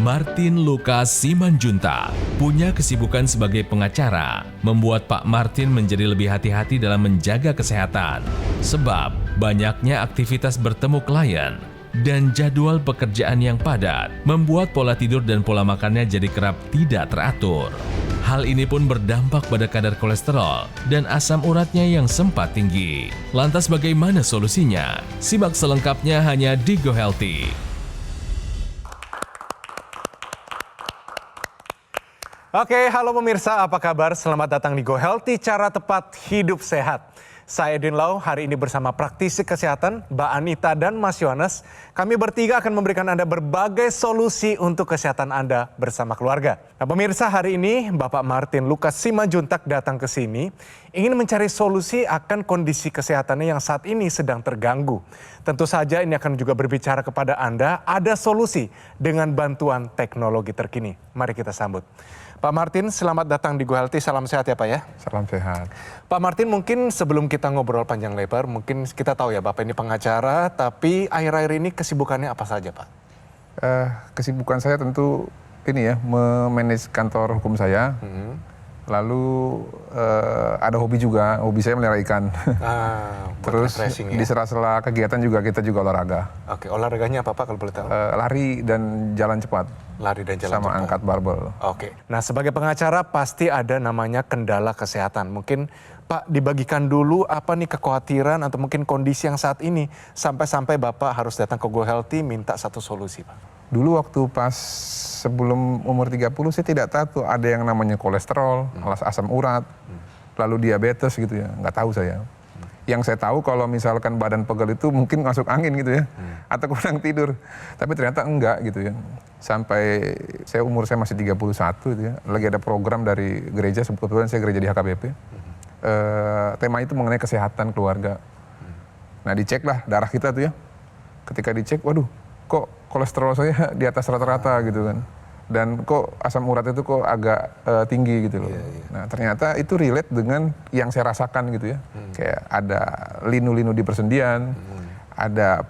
Martin Lucas Simanjuntak punya kesibukan sebagai pengacara, membuat Pak Martin menjadi lebih hati-hati dalam menjaga kesehatan. Sebab banyaknya aktivitas bertemu klien dan jadwal pekerjaan yang padat membuat pola tidur dan pola makannya jadi kerap tidak teratur. Hal ini pun berdampak pada kadar kolesterol dan asam uratnya yang sempat tinggi. Lantas bagaimana solusinya? Simak selengkapnya hanya di Go Healthy. Oke, halo pemirsa, apa kabar? Selamat datang di Go Healthy, cara tepat hidup sehat. Saya Edwin Lau, hari ini bersama praktisi kesehatan, Mbak Anita dan Mas Yohanes. Kami bertiga akan memberikan Anda berbagai solusi untuk kesehatan Anda bersama keluarga. Nah pemirsa, hari ini Bapak Martin Lucas Simanjuntak datang ke sini ingin mencari solusi akan kondisi kesehatannya yang saat ini sedang terganggu. Tentu saja ini akan juga berbicara kepada Anda, ada solusi dengan bantuan teknologi terkini. Mari kita sambut. Pak Martin, selamat datang di Go Healthy. Salam sehat ya Pak ya. Salam sehat. Pak Martin, mungkin sebelum kita ngobrol panjang lebar, mungkin kita tahu ya Bapak ini pengacara, tapi akhir-akhir ini kesibukannya apa saja Pak? Kesibukan saya tentu ini ya, memanage kantor hukum saya. Lalu ada hobi juga, hobi saya melihara ikan. Terus ya? di sela-sela kegiatan kita juga olahraga. Oke, olahraganya apa Pak kalau boleh tahu? Lari dan jalan cepat. Lari dan jalan sama cepat. Angkat barbel. Oke, nah sebagai pengacara pasti ada namanya kendala kesehatan. Mungkin Pak dibagikan dulu apa nih kekhawatiran atau mungkin kondisi yang saat ini sampai-sampai Bapak harus datang ke Go Healthy minta satu solusi Pak. Dulu waktu pas sebelum umur 30 saya tidak tahu tuh ada yang namanya kolesterol, asam urat, lalu diabetes gitu ya, nggak tahu saya. Yang saya tahu kalau misalkan badan pegel itu mungkin masuk angin gitu ya, atau kurang tidur. Tapi ternyata enggak gitu ya. Sampai umur saya masih 31 gitu ya, lagi ada program dari gereja, kebetulan saya gereja di HKBP. Tema itu mengenai kesehatan keluarga. Nah diceklah darah kita tuh ya, ketika dicek, waduh kok kolesterol saya di atas rata-rata gitu kan. Dan kok asam urat itu kok agak tinggi gitu loh. Nah ternyata itu relate dengan yang saya rasakan gitu ya. Kayak ada linu-linu di persendian, ada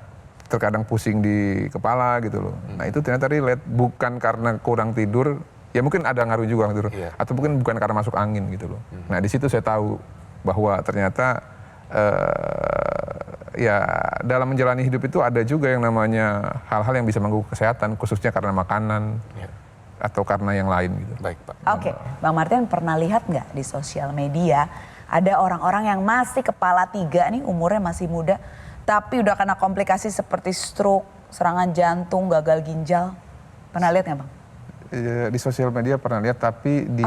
terkadang pusing di kepala gitu loh. Nah itu ternyata relate, bukan karena kurang tidur, ya mungkin ada ngaruh juga tidur, atau mungkin bukan karena masuk angin gitu loh. Nah di situ saya tahu bahwa ternyata ya dalam menjalani hidup itu ada juga yang namanya hal-hal yang bisa mengganggu kesehatan, khususnya karena makanan atau karena yang lain gitu. Baik Pak. Oke, Bang Martin pernah lihat nggak di sosial media ada orang-orang yang masih kepala 3 nih, umurnya masih muda, tapi udah kena komplikasi seperti stroke, serangan jantung, gagal ginjal. Pernah lihat nggak Bang? Di sosial media pernah lihat, tapi di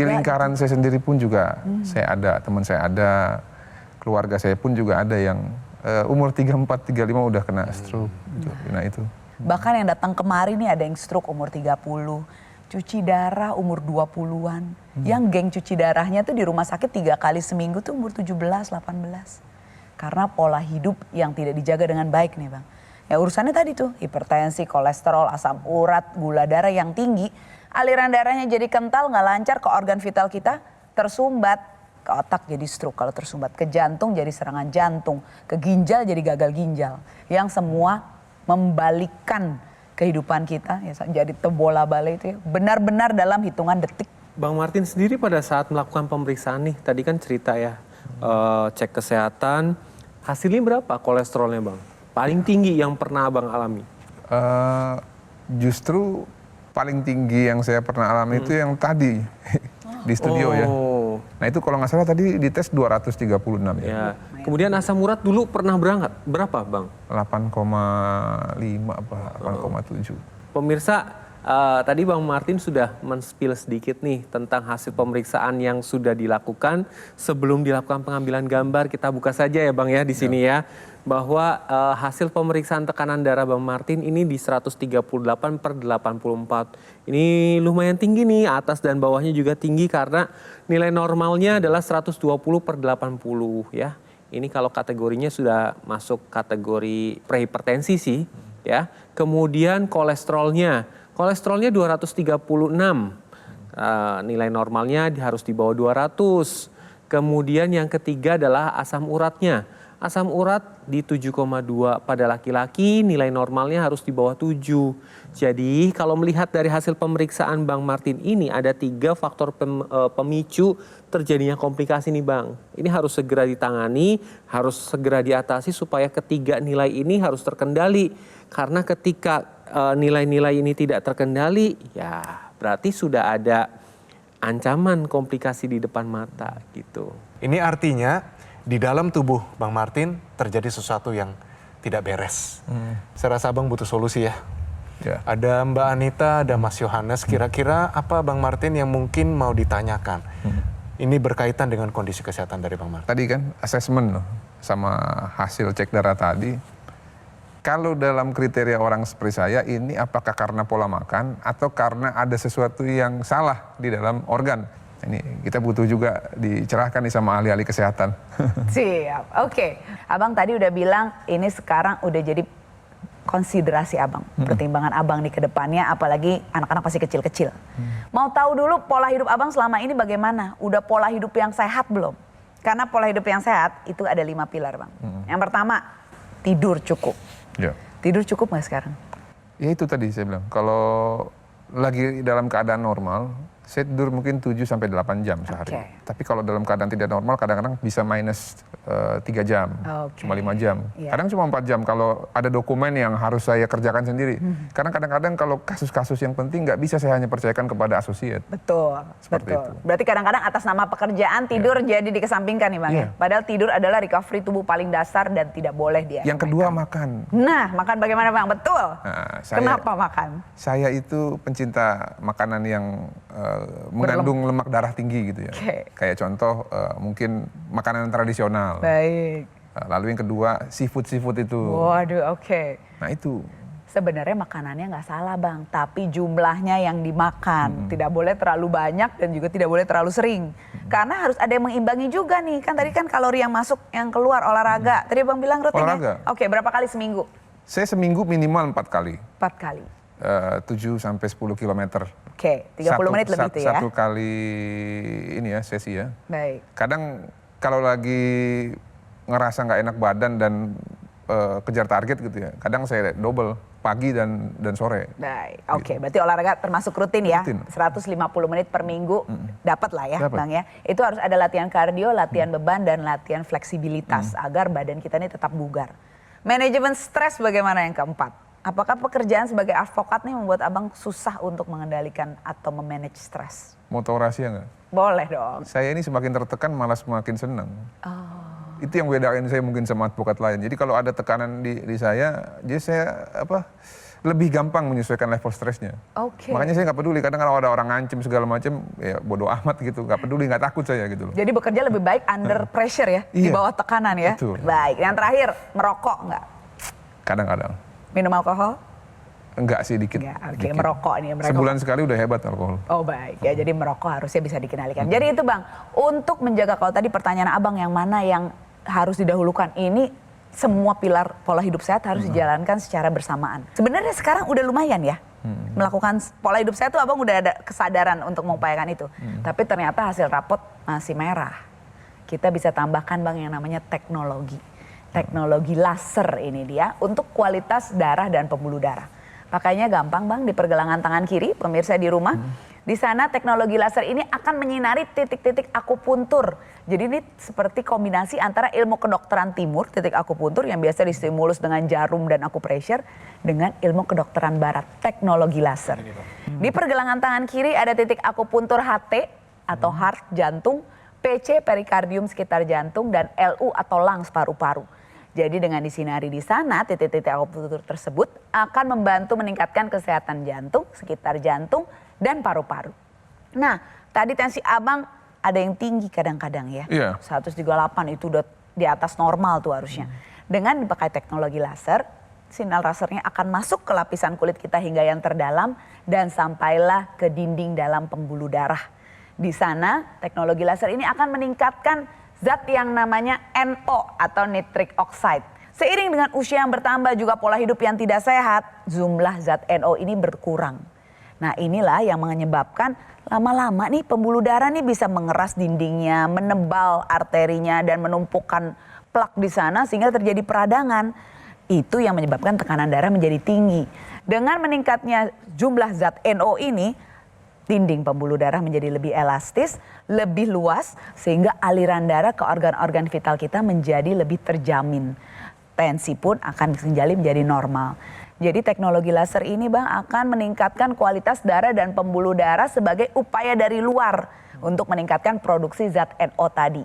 lingkaran saya sendiri pun juga saya ada, teman saya ada, keluarga saya pun juga ada yang umur 34, 35 udah kena stroke gitu. Nah itu. Bahkan yang datang kemarin nih ada yang stroke umur 30, cuci darah umur 20-an. Yang geng cuci darahnya tuh di rumah sakit 3 kali seminggu tuh umur 17, 18. Karena pola hidup yang tidak dijaga dengan baik nih Bang. Ya urusannya tadi tuh hipertensi, kolesterol, asam urat, gula darah yang tinggi. Aliran darahnya jadi kental, gak lancar ke organ vital kita, tersumbat. Ke otak jadi stroke kalau tersumbat, ke jantung jadi serangan jantung, ke ginjal jadi gagal ginjal. Yang semua membalikkan kehidupan kita, ya, jadi tebola-balik itu ya, benar-benar dalam hitungan detik. Bang Martin sendiri pada saat melakukan pemeriksaan nih, tadi kan cerita ya, cek kesehatan, hasilnya berapa kolesterolnya Bang? Paling tinggi yang pernah Abang alami? Justru paling tinggi yang saya pernah alami itu yang tadi di studio ya. Nah itu kalau nggak salah tadi dites 236 ya. Kemudian asam urat dulu pernah berapa Bang? 8,5 apa 8,7. Pemirsa, tadi Bang Martin sudah men-spill sedikit nih tentang hasil pemeriksaan yang sudah dilakukan. Sebelum dilakukan pengambilan gambar, kita buka saja ya Bang ya di sini ya. Bahwa hasil pemeriksaan tekanan darah Bang Martin ini di 138/84. Ini lumayan tinggi nih, atas dan bawahnya juga tinggi karena nilai normalnya adalah 120/80 ya. Ini kalau kategorinya sudah masuk kategori prehipertensi sih ya. Kemudian kolesterolnya 236. Nilai normalnya harus di bawah 200. Kemudian yang ketiga adalah asam uratnya. Asam urat di 7,2 pada laki-laki, nilai normalnya harus di bawah 7. Jadi kalau melihat dari hasil pemeriksaan Bang Martin ini ada 3 faktor pemicu terjadinya komplikasi nih Bang. Ini harus segera ditangani, harus segera diatasi supaya ketiga nilai ini harus terkendali. Karena ketika nilai-nilai ini tidak terkendali, ya berarti sudah ada ancaman komplikasi di depan mata gitu. Ini artinya di dalam tubuh Bang Martin terjadi sesuatu yang tidak beres. Saya rasa Abang butuh solusi ya. Ya. Ada Mbak Anita, ada Mas Yohanes. Kira-kira apa Bang Martin yang mungkin mau ditanyakan? Ini berkaitan dengan kondisi kesehatan dari Bang Martin. Tadi kan asesmen loh, sama hasil cek darah tadi. Kalau dalam kriteria orang seperti saya, ini apakah karena pola makan atau karena ada sesuatu yang salah di dalam organ? Ini kita butuh juga dicerahkan nih sama ahli-ahli kesehatan. Siap, oke. Abang tadi udah bilang ini sekarang udah jadi konsiderasi abang, pertimbangan abang nih ke depannya, apalagi anak-anak masih kecil-kecil. Mau tahu dulu pola hidup abang selama ini bagaimana? Udah pola hidup yang sehat belum? Karena pola hidup yang sehat itu ada 5 pilar bang. Yang pertama, tidur cukup. Ya. Tidur cukup nggak sekarang? Ya itu tadi saya bilang, kalau lagi dalam keadaan normal, saya tidur mungkin 7 sampai 8 jam sehari. Oke. Tapi kalau dalam keadaan tidak normal kadang-kadang bisa minus 3 jam, Oke. cuma 5 jam. Iya. Kadang cuma 4 jam kalau ada dokumen yang harus saya kerjakan sendiri. Karena kadang-kadang kalau kasus-kasus yang penting nggak bisa saya hanya percayakan kepada asosiat. Betul, Seperti betul. itu. Berarti kadang-kadang atas nama pekerjaan tidur jadi dikesampingkan nih bang ya. Iya. Padahal tidur adalah recovery tubuh paling dasar dan tidak boleh dia. Yang kedua makan. Nah, makan bagaimana bang? Betul. Nah, Kenapa makan? Saya itu pencinta makanan yang mengandung lemak darah tinggi gitu ya. Oke. Kayak contoh mungkin makanan tradisional. Baik. Lalu yang kedua seafood itu. Waduh, oke. Nah itu. Sebenarnya makanannya nggak salah bang, tapi jumlahnya yang dimakan tidak boleh terlalu banyak dan juga tidak boleh terlalu sering. Karena harus ada yang mengimbangi juga nih. Kan tadi kan kalori yang masuk, yang keluar olahraga. Tadi bang bilang rutin Olahraga. ya? Oke, berapa kali seminggu? Saya seminggu minimal 4 kali. 4 kali. 7 sampai 10 kilometer. Oke, 30 menit lebih itu ya? Satu kali ini ya sesi ya. Baik. Kadang kalau lagi ngerasa nggak enak badan dan kejar target gitu ya, kadang saya double pagi dan sore. Baik, oke. Berarti olahraga termasuk rutin ya? Rutin. 150 menit per minggu dapat lah ya Dapat. bang ya. Itu harus ada latihan kardio, latihan beban dan latihan fleksibilitas agar badan kita ini tetap bugar. Manajemen stres bagaimana yang keempat? Apakah pekerjaan sebagai advokat nih membuat abang susah untuk mengendalikan atau memanage stres? Mau tahu rahasia nggak? Boleh dong. Saya ini semakin tertekan malah semakin senang. Itu yang bedain saya mungkin sama advokat lain. Jadi kalau ada tekanan di saya, jadi saya lebih gampang menyesuaikan level stresnya. Oke. Makanya saya nggak peduli. Kadang kalau ada orang ngancem segala macam, ya bodoh amat gitu. Nggak peduli, nggak takut saya gitu loh. Jadi bekerja lebih baik under pressure ya? Di Iya. bawah tekanan ya? Betul. Baik, yang terakhir merokok nggak? Kadang-kadang. Minum alkohol? Enggak sih, dikit. Enggak, oke. Dikit. Merokok nih. Merokok. Sebulan sekali udah hebat alkohol. Oh baik, ya jadi merokok harusnya bisa dikendalikan. Jadi itu bang, untuk menjaga, kalau tadi pertanyaan abang yang mana yang harus didahulukan, ini semua pilar pola hidup sehat harus dijalankan secara bersamaan. Sebenarnya sekarang udah lumayan ya, melakukan pola hidup sehat tuh abang udah ada kesadaran untuk mengupayakan itu. Tapi ternyata hasil rapot masih merah. Kita bisa tambahkan bang yang namanya teknologi. Teknologi laser ini dia untuk kualitas darah dan pembuluh darah. Pakainya gampang bang, di pergelangan tangan kiri, pemirsa di rumah. Di sana teknologi laser ini akan menyinari titik-titik akupuntur. Jadi ini seperti kombinasi antara ilmu kedokteran timur, titik akupuntur yang biasa distimulus dengan jarum dan akupressure, dengan ilmu kedokteran barat, teknologi laser. Di pergelangan tangan kiri ada titik akupuntur HT atau heart jantung, PC perikardium sekitar jantung, dan LU atau lungs paru-paru. Jadi dengan disinari di sana, titik-titik akupuntur tersebut akan membantu meningkatkan kesehatan jantung, sekitar jantung, dan paru-paru. Nah, tadi tensi abang ada yang tinggi kadang-kadang ya. Iya. 138 itu udah di atas normal tuh harusnya. Dengan dipakai teknologi laser, sinyal lasernya akan masuk ke lapisan kulit kita hingga yang terdalam dan sampailah ke dinding dalam pembuluh darah. Di sana, teknologi laser ini akan meningkatkan zat yang namanya NO atau nitric oxide. Seiring dengan usia yang bertambah juga pola hidup yang tidak sehat, jumlah zat NO ini berkurang. Nah inilah yang menyebabkan lama-lama nih pembuluh darah nih bisa mengeras dindingnya, menebal arterinya dan menumpukan plak di sana sehingga terjadi peradangan. Itu yang menyebabkan tekanan darah menjadi tinggi. Dengan meningkatnya jumlah zat NO ini, dinding pembuluh darah menjadi lebih elastis, lebih luas, sehingga aliran darah ke organ-organ vital kita menjadi lebih terjamin. Tensi pun akan kembali menjadi normal. Jadi teknologi laser ini Bang akan meningkatkan kualitas darah dan pembuluh darah sebagai upaya dari luar untuk meningkatkan produksi zat NO tadi.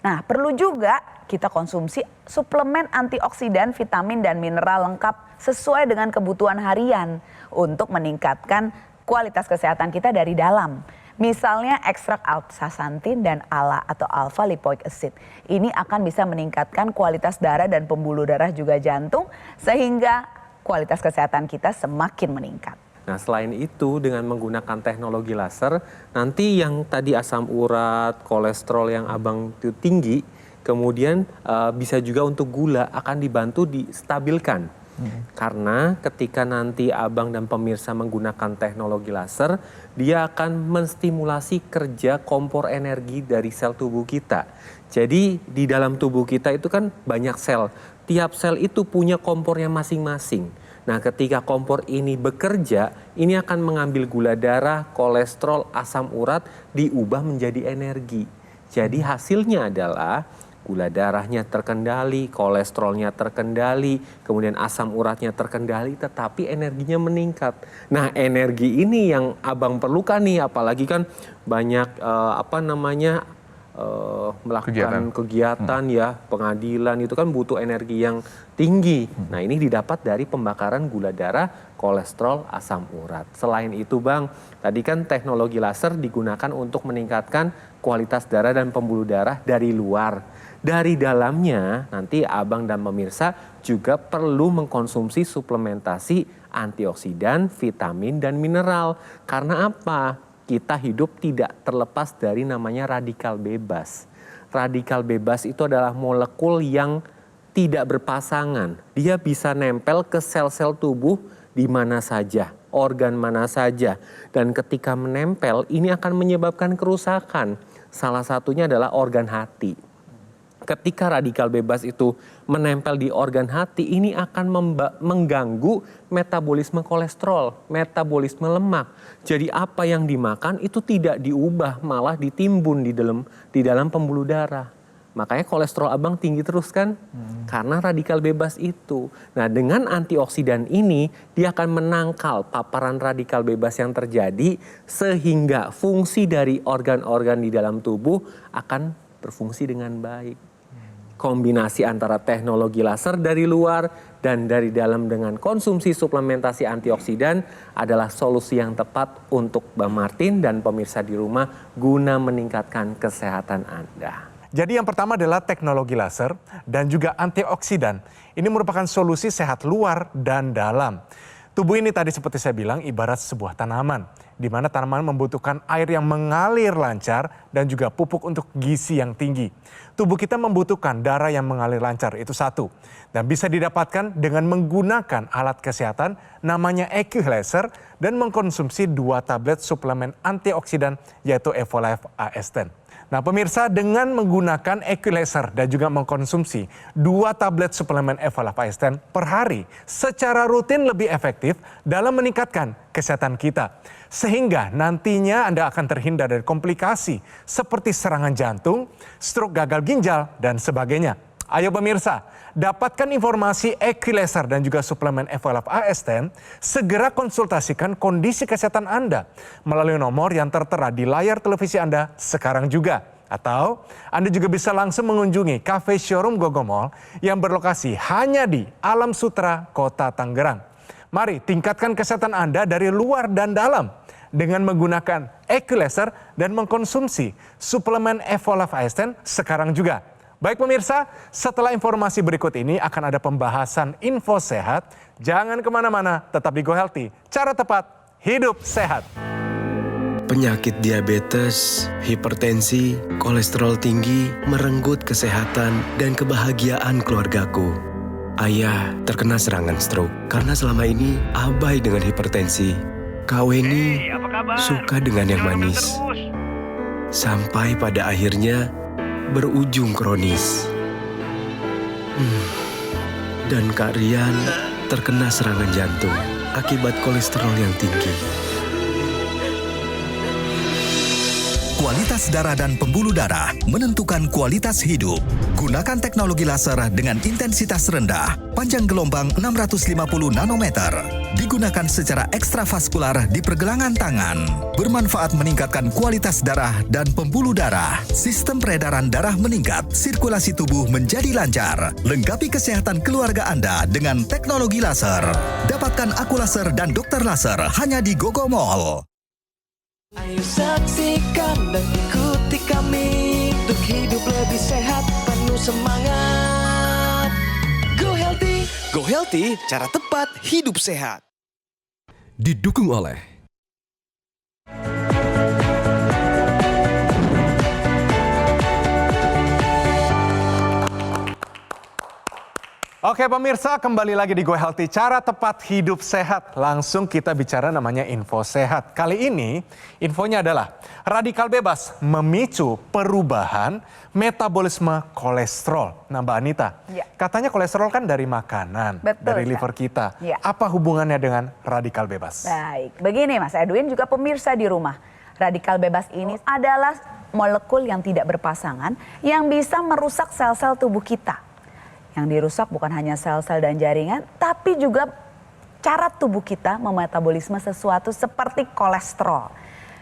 Nah, perlu juga kita konsumsi suplemen antioksidan, vitamin dan mineral lengkap sesuai dengan kebutuhan harian untuk meningkatkan kualitas kesehatan kita dari dalam. Misalnya ekstrak alphaxanthin dan ALA atau alpha lipoic acid. Ini akan bisa meningkatkan kualitas darah dan pembuluh darah juga jantung sehingga kualitas kesehatan kita semakin meningkat. Nah, selain itu dengan menggunakan teknologi laser, nanti yang tadi asam urat, kolesterol yang abang itu tinggi, kemudian bisa juga untuk gula akan dibantu distabilkan. Karena ketika nanti abang dan pemirsa menggunakan teknologi laser, dia akan menstimulasi kerja kompor energi dari sel tubuh kita. Jadi di dalam tubuh kita itu kan banyak sel. Tiap sel itu punya kompornya masing-masing. Nah, ketika kompor ini bekerja, ini akan mengambil gula darah, kolesterol, asam urat, diubah menjadi energi. Jadi hasilnya adalah gula darahnya terkendali, kolesterolnya terkendali, kemudian asam uratnya terkendali, tetapi energinya meningkat. Nah, energi ini yang abang perlukan nih, apalagi kan banyak melakukan kegiatan ya, pengadilan itu kan butuh energi yang tinggi. Nah, ini didapat dari pembakaran gula darah, kolesterol, asam urat. Selain itu Bang, tadi kan teknologi laser digunakan untuk meningkatkan kualitas darah dan pembuluh darah dari luar. Dari dalamnya nanti abang dan pemirsa juga perlu mengkonsumsi suplementasi antioksidan, vitamin dan mineral. Karena apa? Kita hidup tidak terlepas dari namanya radikal bebas. Radikal bebas itu adalah molekul yang tidak berpasangan. Dia bisa nempel ke sel-sel tubuh di mana saja, organ mana saja. Dan ketika menempel, ini akan menyebabkan kerusakan. Salah satunya adalah organ hati. Ketika radikal bebas itu menempel di organ hati, ini akan mengganggu metabolisme kolesterol, metabolisme lemak. Jadi apa yang dimakan itu tidak diubah, malah ditimbun di dalam pembuluh darah. Makanya kolesterol abang tinggi terus kan? Karena radikal bebas itu. Nah, dengan antioksidan ini, dia akan menangkal paparan radikal bebas yang terjadi sehingga fungsi dari organ-organ di dalam tubuh akan berfungsi dengan baik. Kombinasi antara teknologi laser dari luar dan dari dalam dengan konsumsi suplementasi antioksidan adalah solusi yang tepat untuk Bang Martin dan pemirsa di rumah guna meningkatkan kesehatan Anda. Jadi yang pertama adalah teknologi laser dan juga antioksidan. Ini merupakan solusi sehat luar dan dalam. Tubuh ini tadi seperti saya bilang ibarat sebuah tanaman, di mana tanaman membutuhkan air yang mengalir lancar dan juga pupuk untuk gizi yang tinggi. Tubuh kita membutuhkan darah yang mengalir lancar, itu satu. Dan bisa didapatkan dengan menggunakan alat kesehatan namanya EQ Laser dan mengkonsumsi 2 tablet suplemen antioksidan yaitu Evolife AS10. Nah pemirsa, dengan menggunakan EQ Laser dan juga mengkonsumsi 2 tablet suplemen Evolife AS10 per hari secara rutin lebih efektif dalam meningkatkan kesehatan kita. Sehingga nantinya Anda akan terhindar dari komplikasi seperti serangan jantung, stroke gagal ginjal, dan sebagainya. Ayo pemirsa, dapatkan informasi EQ Laser dan juga suplemen Evolife AS10, segera konsultasikan kondisi kesehatan Anda melalui nomor yang tertera di layar televisi Anda sekarang juga. Atau Anda juga bisa langsung mengunjungi Cafe Showroom Gogomall yang berlokasi hanya di Alam Sutra, Kota Tangerang. Mari tingkatkan kesehatan Anda dari luar dan dalam dengan menggunakan EQ Laser dan mengkonsumsi suplemen Evolife AS10 sekarang juga. Baik pemirsa, setelah informasi berikut ini akan ada pembahasan info sehat. Jangan kemana-mana, tetap di Go Healthy. Cara tepat, hidup sehat. Penyakit diabetes, hipertensi, kolesterol tinggi merenggut kesehatan dan kebahagiaan keluargaku. Ayah terkena serangan stroke karena selama ini abai dengan hipertensi. Kaweni suka dengan yang manis. Sampai pada akhirnya berujung kronis. Dan Kak Rian terkena serangan jantung akibat kolesterol yang tinggi. Kualitas darah dan pembuluh darah menentukan kualitas hidup. Gunakan teknologi laser dengan intensitas rendah, panjang gelombang 650 nanometer. Digunakan secara ekstravaskular di pergelangan tangan. Bermanfaat meningkatkan kualitas darah dan pembuluh darah. Sistem peredaran darah meningkat, sirkulasi tubuh menjadi lancar. Lengkapi kesehatan keluarga Anda dengan teknologi laser. Dapatkan aku laser dan dokter laser hanya di Gogo Mall. Ayo saksikan dan ikuti kami untuk hidup lebih sehat, penuh semangat. Go Healthy, cara tepat hidup sehat. Didukung oleh Oke pemirsa, kembali lagi di Go Healthy, cara tepat hidup sehat. Langsung kita bicara namanya info sehat. Kali ini infonya adalah radikal bebas memicu perubahan metabolisme kolesterol. Nah Mbak Anita, Ya. katanya kolesterol kan dari makanan, Betul, dari Kak. liver kita. Ya. Apa hubungannya dengan radikal bebas? Baik, begini Mas Edwin juga pemirsa di rumah. Radikal bebas ini adalah molekul yang tidak berpasangan yang bisa merusak sel-sel tubuh kita. Yang dirusak bukan hanya sel-sel dan jaringan, tapi juga cara tubuh kita memetabolisme sesuatu seperti kolesterol.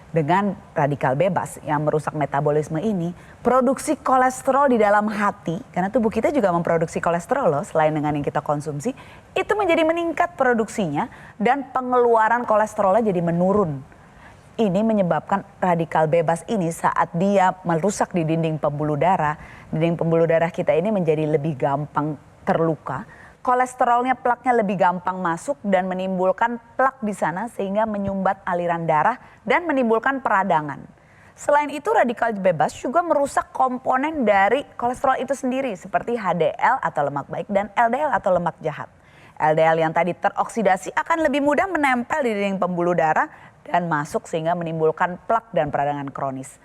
Dengan radikal bebas yang merusak metabolisme ini, produksi kolesterol di dalam hati, karena tubuh kita juga memproduksi kolesterol loh, selain dengan yang kita konsumsi, itu menjadi meningkat produksinya dan pengeluaran kolesterolnya jadi menurun. Ini menyebabkan radikal bebas ini saat dia merusak di dinding pembuluh darah kita ini menjadi lebih gampang terluka. Kolesterolnya, plaknya lebih gampang masuk dan menimbulkan plak di sana sehingga menyumbat aliran darah dan menimbulkan peradangan. Selain itu radikal bebas juga merusak komponen dari kolesterol itu sendiri seperti HDL atau lemak baik dan LDL atau lemak jahat. LDL yang tadi teroksidasi akan lebih mudah menempel di dinding pembuluh darah dan masuk sehingga menimbulkan plak dan peradangan kronis.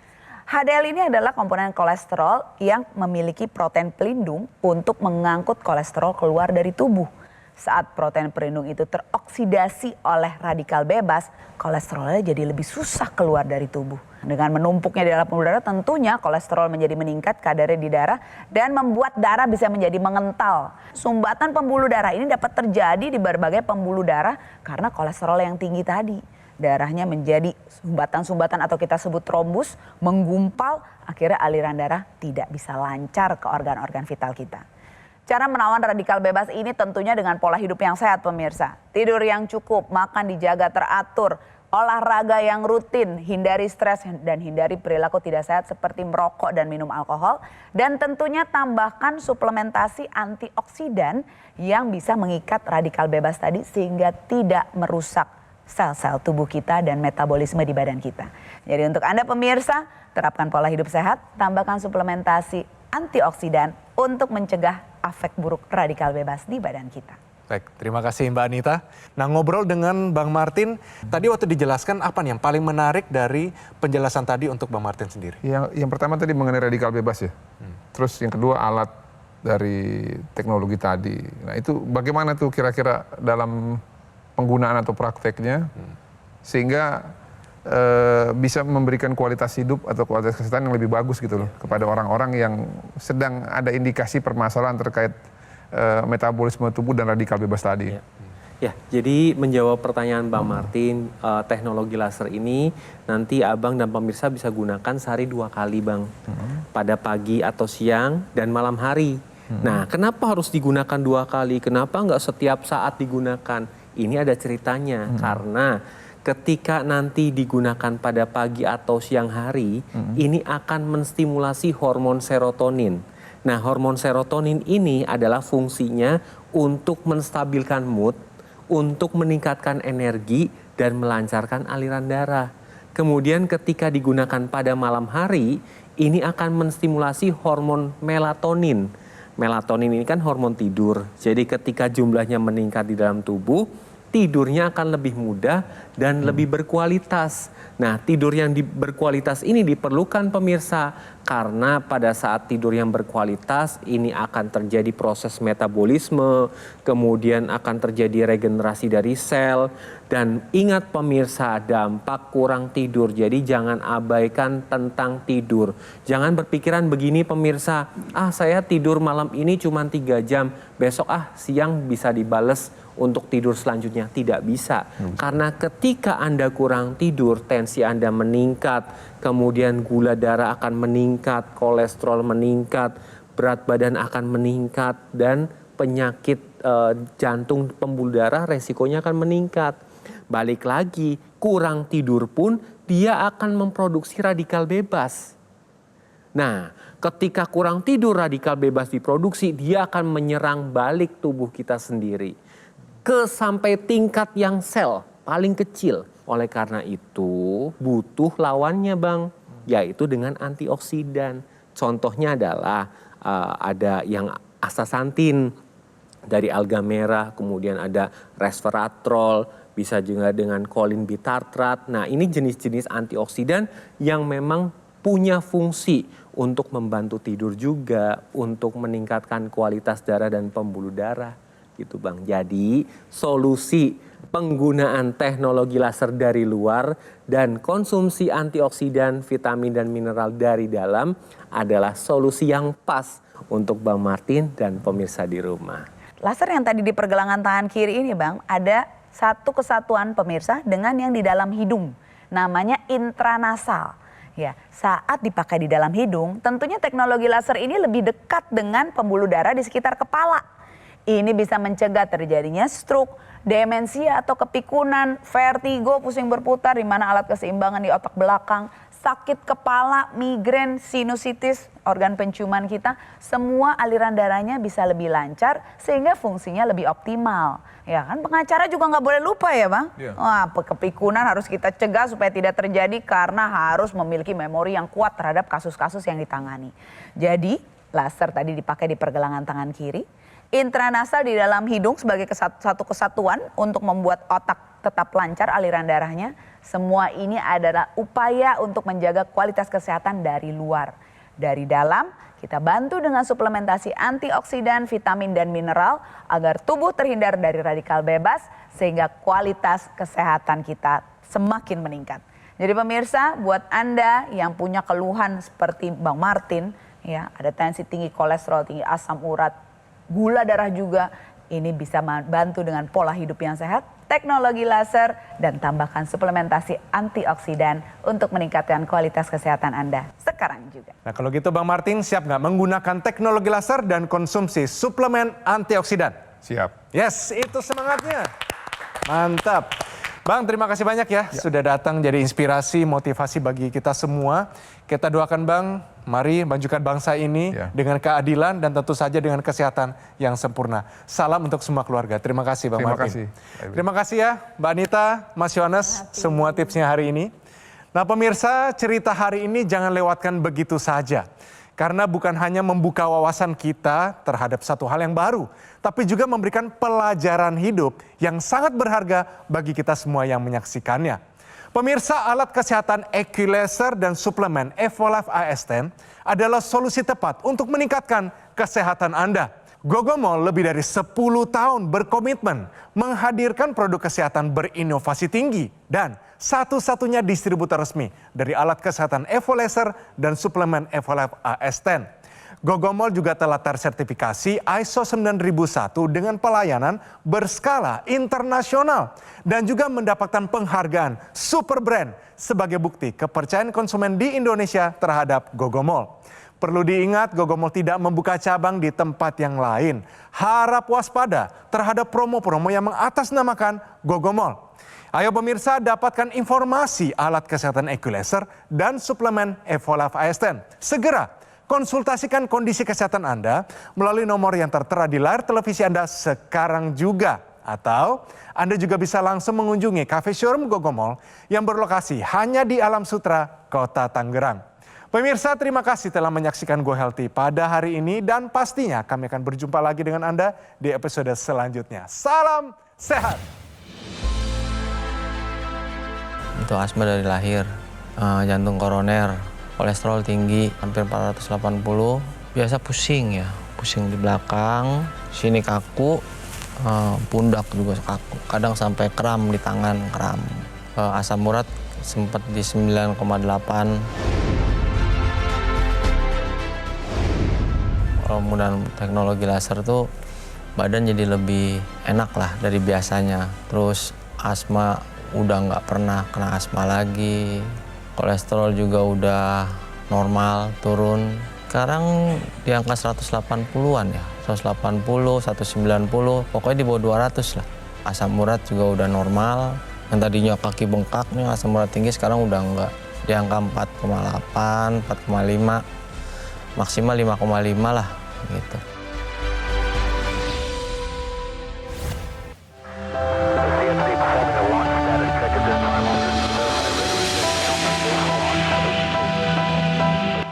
HDL ini adalah komponen kolesterol yang memiliki protein pelindung untuk mengangkut kolesterol keluar dari tubuh. Saat protein pelindung itu teroksidasi oleh radikal bebas, kolesterolnya jadi lebih susah keluar dari tubuh. Dengan menumpuknya di dalam pembuluh darah tentunya kolesterol menjadi meningkat kadarnya di darah dan membuat darah bisa menjadi mengental. Sumbatan pembuluh darah ini dapat terjadi di berbagai pembuluh darah karena kolesterol yang tinggi tadi. Darahnya menjadi sumbatan-sumbatan atau kita sebut trombus, menggumpal, akhirnya aliran darah tidak bisa lancar ke organ-organ vital kita. Cara menawan radikal bebas ini tentunya dengan pola hidup yang sehat pemirsa. Tidur yang cukup, makan dijaga teratur, olahraga yang rutin, hindari stres dan hindari perilaku tidak sehat seperti merokok dan minum alkohol. Dan tentunya tambahkan suplementasi antioksidan yang bisa mengikat radikal bebas tadi sehingga tidak merusak sel-sel tubuh kita dan metabolisme di badan kita. Jadi untuk Anda pemirsa, terapkan pola hidup sehat, tambahkan suplementasi antioksidan untuk mencegah efek buruk radikal bebas di badan kita. Baik, terima kasih Mbak Anita. Nah ngobrol dengan Bang Martin, tadi waktu dijelaskan apa nih yang paling menarik dari penjelasan tadi untuk Bang Martin sendiri? Yang pertama tadi mengenai radikal bebas ya. Terus yang kedua alat dari teknologi tadi. Nah itu bagaimana tuh kira-kira dalam penggunaan atau prakteknya sehingga bisa memberikan kualitas hidup atau kualitas kesehatan yang lebih bagus gitu loh kepada orang-orang yang sedang ada indikasi permasalahan terkait metabolisme tubuh dan radikal bebas tadi. Ya, jadi menjawab pertanyaan Bang Martin, teknologi laser ini nanti Abang dan pemirsa bisa gunakan sehari 2 kali Bang. Pada pagi atau siang dan malam hari. Nah, kenapa harus digunakan 2 kali? Kenapa nggak setiap saat digunakan? Ini ada ceritanya, karena ketika nanti digunakan pada pagi atau siang hari, ini akan menstimulasi hormon serotonin. Nah, hormon serotonin ini adalah fungsinya untuk menstabilkan mood, untuk meningkatkan energi dan melancarkan aliran darah. Kemudian ketika digunakan pada malam hari, ini akan menstimulasi hormon melatonin. Melatonin ini kan hormon tidur. Jadi ketika jumlahnya meningkat di dalam tubuh, tidurnya akan lebih mudah dan lebih berkualitas. Nah, tidur yang berkualitas ini diperlukan pemirsa karena pada saat tidur yang berkualitas ini akan terjadi proses metabolisme, kemudian akan terjadi regenerasi dari sel. Dan ingat pemirsa, dampak kurang tidur. Jadi jangan abaikan tentang tidur. Jangan berpikiran begini pemirsa, saya tidur malam ini cuma 3 jam, besok siang bisa dibales untuk tidur selanjutnya. Tidak bisa. Karena ketika Anda kurang tidur, tensi Anda meningkat, kemudian gula darah akan meningkat, kolesterol meningkat, berat badan akan meningkat, dan penyakit jantung pembuluh darah resikonya akan meningkat. Balik lagi, kurang tidur pun dia akan memproduksi radikal bebas. Nah, ketika kurang tidur radikal bebas diproduksi, dia akan menyerang balik tubuh kita sendiri sampai tingkat yang sel paling kecil. Oleh karena itu butuh lawannya Bang, yaitu dengan antioksidan. Contohnya adalah ada yang astaxanthin dari alga merah, kemudian ada resveratrol, bisa juga dengan kolin bitartrat. Nah, ini jenis-jenis antioksidan yang memang punya fungsi untuk membantu tidur juga, untuk meningkatkan kualitas darah dan pembuluh darah. Gitu Bang. Jadi solusi penggunaan teknologi laser dari luar dan konsumsi antioksidan, vitamin dan mineral dari dalam adalah solusi yang pas untuk Bang Martin dan pemirsa di rumah. Laser yang tadi di pergelangan tangan kiri ini Bang, ada satu kesatuan pemirsa dengan yang di dalam hidung. Namanya intranasal. Ya, saat dipakai di dalam hidung, tentunya teknologi laser ini lebih dekat dengan pembuluh darah di sekitar kepala. Ini bisa mencegah terjadinya stroke, demensia atau kepikunan, vertigo, pusing berputar di mana alat keseimbangan di otak belakang, sakit kepala, migrain, sinusitis, organ penciuman kita, semua aliran darahnya bisa lebih lancar sehingga fungsinya lebih optimal. Ya kan, pengacara juga nggak boleh lupa ya Bang. Yeah. Wah, kepikunan harus kita cegah supaya tidak terjadi karena harus memiliki memori yang kuat terhadap kasus-kasus yang ditangani. Jadi laser tadi dipakai di pergelangan tangan kiri. Intranasal di dalam hidung sebagai satu kesatuan untuk membuat otak tetap lancar aliran darahnya. Semua ini adalah upaya untuk menjaga kualitas kesehatan dari luar. Dari dalam, kita bantu dengan suplementasi antioksidan, vitamin dan mineral agar tubuh terhindar dari radikal bebas sehingga kualitas kesehatan kita semakin meningkat. Jadi pemirsa, buat Anda yang punya keluhan seperti Bang Martin, ya, ada tensi tinggi, kolesterol tinggi, asam urat, gula darah juga, ini bisa bantu dengan pola hidup yang sehat, teknologi laser, dan tambahkan suplementasi antioksidan untuk meningkatkan kualitas kesehatan Anda sekarang juga. Nah kalau gitu Bang Martin siap nggak menggunakan teknologi laser dan konsumsi suplemen antioksidan? Siap. Yes, itu semangatnya. Mantap. Bang, terima kasih banyak ya sudah datang jadi inspirasi, motivasi bagi kita semua. Kita doakan Bang, mari majukan bangsa ini dengan keadilan dan tentu saja dengan kesehatan yang sempurna. Salam untuk semua keluarga. Terima kasih Bang Martin. Terima kasih ya Mbak Anita, Mas Yohanes, semua tipsnya hari ini. Nah pemirsa, cerita hari ini jangan lewatkan begitu saja. Karena bukan hanya membuka wawasan kita terhadap satu hal yang baru, tapi juga memberikan pelajaran hidup yang sangat berharga bagi kita semua yang menyaksikannya. Pemirsa, alat kesehatan EQ Laser dan suplemen Evolife AS10 adalah solusi tepat untuk meningkatkan kesehatan Anda. Gogomol lebih dari 10 tahun berkomitmen menghadirkan produk kesehatan berinovasi tinggi dan satu-satunya distributor resmi dari alat kesehatan Evolaser dan suplemen Evolife AS10. Gogomol juga telah tersertifikasi ISO 9001 dengan pelayanan berskala internasional dan juga mendapatkan penghargaan Super Brand sebagai bukti kepercayaan konsumen di Indonesia terhadap Gogomol. Perlu diingat, Gogomol tidak membuka cabang di tempat yang lain. Harap waspada terhadap promo-promo yang mengatasnamakan Gogomol. Ayo pemirsa, dapatkan informasi alat kesehatan EQ Laser dan suplemen Evolife AS10. Segera konsultasikan kondisi kesehatan Anda melalui nomor yang tertera di layar televisi Anda sekarang juga. Atau Anda juga bisa langsung mengunjungi cafe showroom Gogomol yang berlokasi hanya di Alam Sutra, Kota Tangerang. Pemirsa, terima kasih telah menyaksikan Go Healthy pada hari ini dan pastinya kami akan berjumpa lagi dengan Anda di episode selanjutnya. Salam sehat! Itu asma dari lahir, jantung koroner, kolesterol tinggi, hampir 480. Biasa pusing ya, pusing di belakang, sini kaku, pundak juga kaku. Kadang sampai kram di tangan, kram. Asam urat sempat di 9,8. Kalau menggunakan teknologi laser tuh badan jadi lebih enak lah dari biasanya. Terus asma udah nggak pernah kena asma lagi. Kolesterol juga udah normal, turun. Sekarang di angka 180-an ya. 180, 190, pokoknya di bawah 200 lah. Asam urat juga udah normal. Yang tadinya kaki bengkak nih, asam urat tinggi, sekarang udah enggak. Di angka 4,8, 4,5, maksimal 5,5 lah gitu.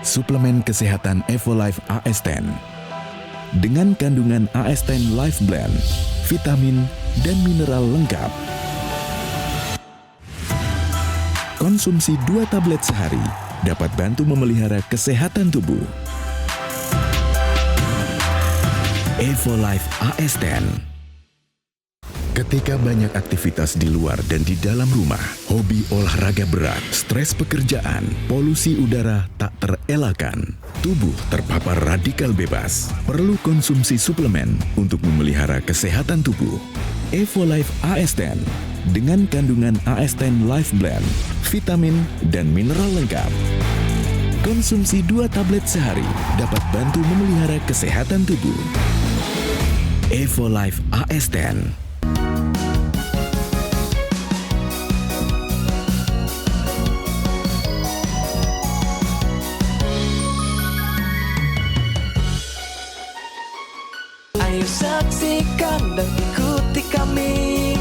Suplemen kesehatan Evolife AS10 dengan kandungan AS10 Life Blend, vitamin dan mineral lengkap. Konsumsi 2 tablet sehari dapat bantu memelihara kesehatan tubuh. Evolife AS10. Ketika banyak aktivitas di luar dan di dalam rumah, hobi olahraga berat, stres pekerjaan, polusi udara tak terelakkan, tubuh terpapar radikal bebas, perlu konsumsi suplemen untuk memelihara kesehatan tubuh. Evolife AS10 dengan kandungan AS10 Life Blend, vitamin dan mineral lengkap. Konsumsi 2 tablet sehari dapat bantu memelihara kesehatan tubuh. Evolife AS10. Ayo saksikan dan ikuti kami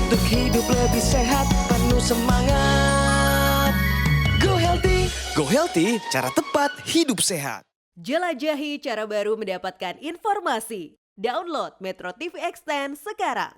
untuk hidup lebih sehat, penuh semangat. Go Healthy, cara tepat hidup sehat. Jelajahi cara baru mendapatkan informasi. Download Metro TV Extend sekarang.